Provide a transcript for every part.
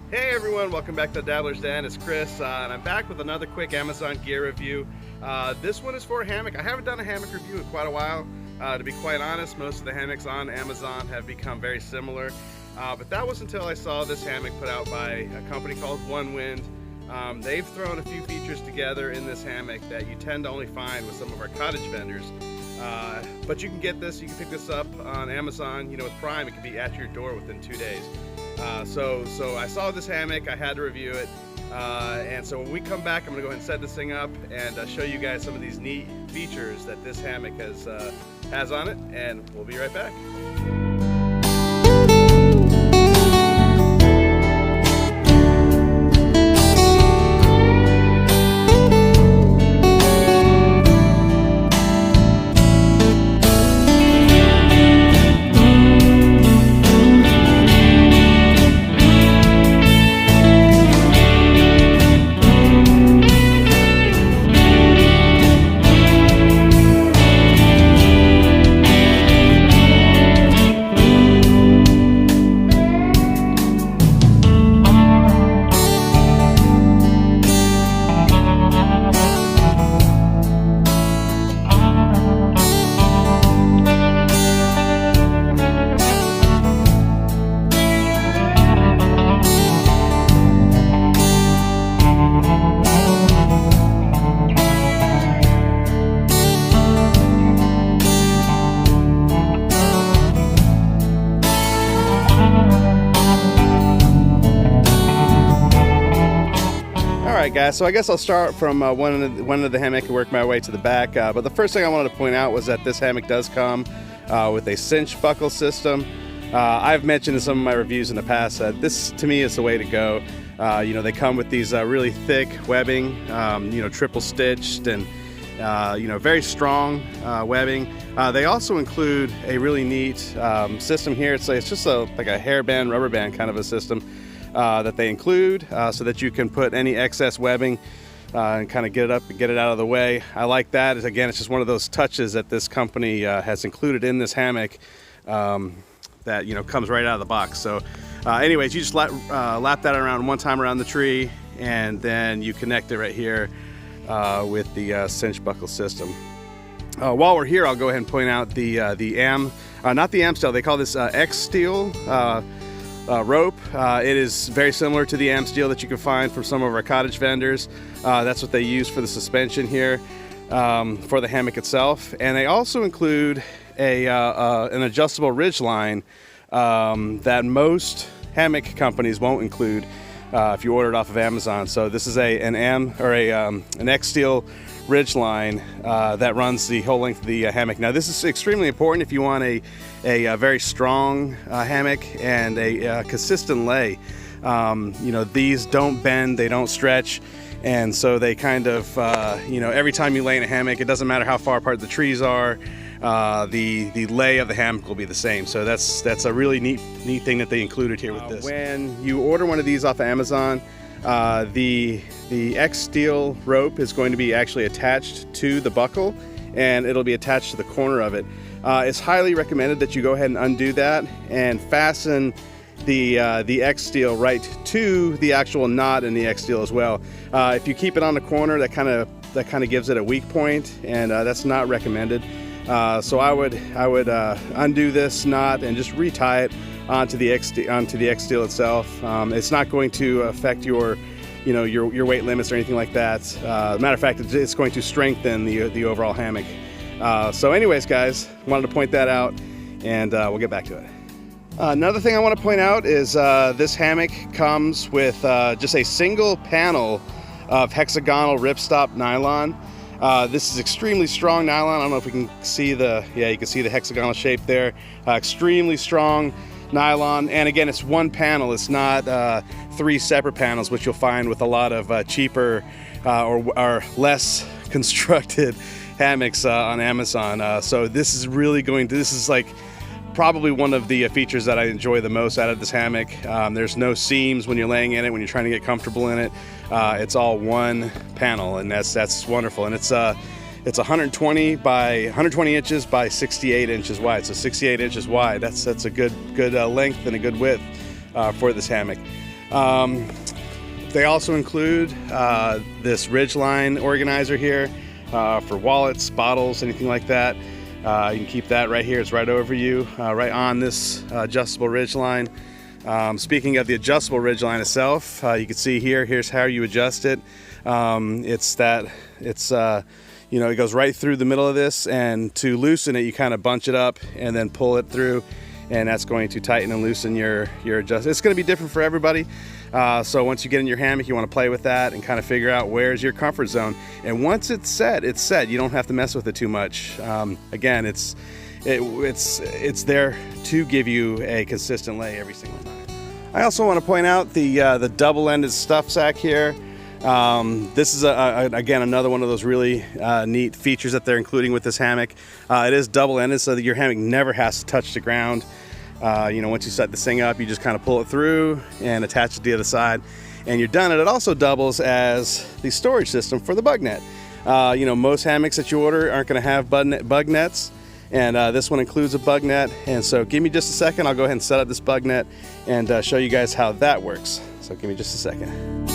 Hey everyone, welcome back to Dabbler's Den. It's Chris, and I'm back with another quick Amazon gear review. This one is for a hammock. I haven't done a hammock review in quite a while. To be quite honest, most of the hammocks on Amazon have become very similar. But that was until I saw this hammock put out by a company called Onewind. They've thrown a few features together in this hammock that you tend to only find with some of our cottage vendors. But you can get this, you can pick this up on Amazon. You know, with Prime, it can be at your door within 2 days. So I saw this hammock, I had to review it, and so when we come back, I'm going to go ahead and set this thing up and show you guys some of these neat features that this hammock has on it, and we'll be right back. Alright guys, so I guess I'll start from one of the hammock and work my way to the back, but the first thing I wanted to point out was that this hammock does come with a cinch buckle system. I've mentioned in some of my reviews in the past that this to me is the way to go. You know, they come with these really thick webbing, you know, triple stitched and you know, very strong webbing. They also include a really neat system here. It's just like a hairband, rubber band kind of a system that they include so that you can put any excess webbing and kind of get it up and get it out of the way. I like that. Again, it's just one of those touches that this company has included in this hammock that, you know, comes right out of the box. So anyways, you just lap that around one time around the tree, and then you connect it right here with the cinch buckle system. While we're here, I'll go ahead and point out the not the AM steel, they call this X steel rope. It is very similar to the AM steel that you can find from some of our cottage vendors. That's what they use for the suspension here for the hammock itself. And they also include an adjustable ridge line that most hammock companies won't include if you order it off of Amazon. So this is an X steel ridge line that runs the whole length of the hammock. Now this is extremely important if you want a very strong hammock and a consistent lay. You know, these don't bend, they don't stretch, and so they kind of, you know, every time you lay in a hammock, it doesn't matter how far apart the trees are, the lay of the hammock will be the same. So that's a really neat thing that they included here with this. When you order one of these off of Amazon, the X steel rope is going to be actually attached to the buckle, and it'll be attached to the corner of it. It's highly recommended that you go ahead and undo that and fasten the X steel right to the actual knot in the X steel as well. If you keep it on the corner, that kind of gives it a weak point, and that's not recommended. So I would undo this knot and just retie it onto the X steel itself. It's not going to affect your weight limits or anything like that. Matter of fact, it's going to strengthen the overall hammock. So anyways, guys, wanted to point that out, and we'll get back to it. Another thing I want to point out is this hammock comes with just a single panel of hexagonal ripstop nylon. This is extremely strong nylon. I don't know if we can see you can see the hexagonal shape there. Extremely strong nylon, and again, it's one panel. It's not 3 separate panels, which you'll find with a lot of cheaper or less constructed hammocks on Amazon. So this is like probably one of the features that I enjoy the most out of this hammock. There's no seams when you're laying in it, when you're trying to get comfortable in it. It's all one panel, and that's wonderful. And it's 120 inches by 68 inches wide. So 68 inches wide. That's a good length and a good width for this hammock. They also include this Ridgeline organizer here for wallets, bottles, anything like that. You can keep that right here. It's right over you, right on this adjustable Ridgeline. Speaking of the adjustable Ridgeline itself, you can see here's how you adjust it. You know, it goes right through the middle of this, and to loosen it, you kind of bunch it up and then pull it through, and that's going to tighten and loosen your adjustment. It's going to be different for everybody. So once you get in your hammock, you want to play with that and kind of figure out where's your comfort zone. And once it's set, it's set. You don't have to mess with it too much. Again, it's there to give you a consistent lay every single time. I also want to point out the double-ended stuff sack here. This is again another one of those really neat features that they're including with this hammock. It is double-ended, so that your hammock never has to touch the ground. You know, once you set this thing up, you just kind of pull it through and attach it to the other side, and you're done. And it also doubles as the storage system for the bug net. You know, most hammocks that you order aren't going to have bug nets, and this one includes a bug net. And so give me just a second, I'll go ahead and set up this bug net and show you guys how that works. So give me just a second.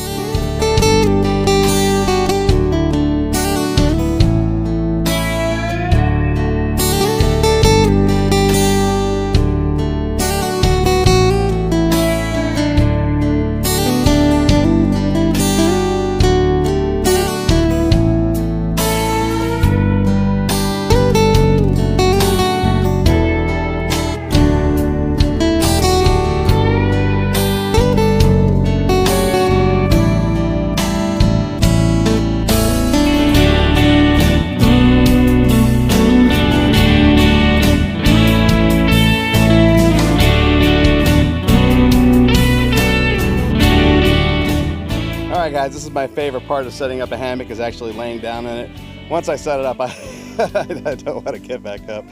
Alright guys, this is my favorite part of setting up a hammock, is actually laying down in it. Once I set it up, I don't want to get back up.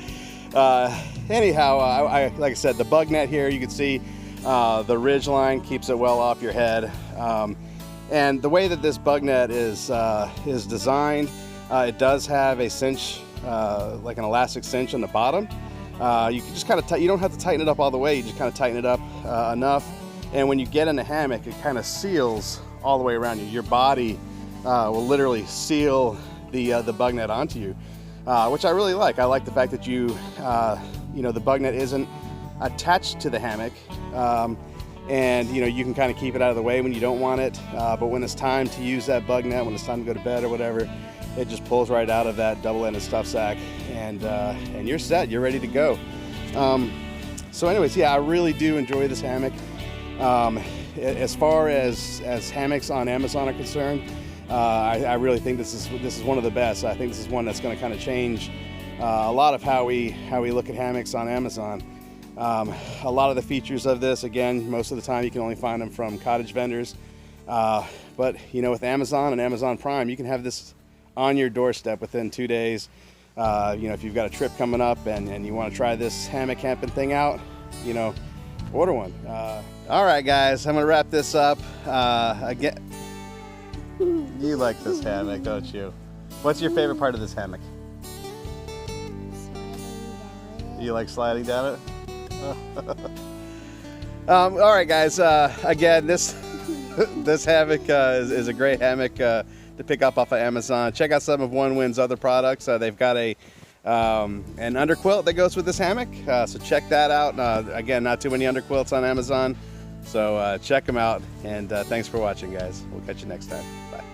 Anyhow, like I said, the bug net here, you can see the Ridgeline keeps it well off your head. And the way that this bug net is designed, it does have a cinch, like an elastic cinch on the bottom. You can just kind of, you don't have to tighten it up all the way, you just kind of tighten it up enough. And when you get in the hammock, it kind of seals all the way around you. Your body will literally seal the bug net onto you, which I really like. I like the fact that you know, the bug net isn't attached to the hammock, and you know, you can kind of keep it out of the way when you don't want it, but when it's time to use that bug net, when it's time to go to bed or whatever, it just pulls right out of that double-ended stuff sack, and you're set, you're ready to go. So anyways, yeah, I really do enjoy this hammock. As far as hammocks on Amazon are concerned, I really think this is one of the best. I think this is one that's going to kind of change a lot of how we look at hammocks on Amazon. A lot of the features of this, again, most of the time you can only find them from cottage vendors. But you know, with Amazon and Amazon Prime, you can have this on your doorstep within 2 days. You know, if you've got a trip coming up and you want to try this hammock camping thing out, you know, order one. All right, guys, I'm gonna wrap this up. Again, you like this hammock, don't you? What's your favorite part of this hammock? You like sliding down it? All right, guys. Again, this hammock is a great hammock to pick up off of Amazon. Check out some of Onewind's other products. They've got an underquilt that goes with this hammock, so check that out. Again, not too many underquilts on Amazon, so check them out, and thanks for watching, guys. We'll catch you next time. Bye.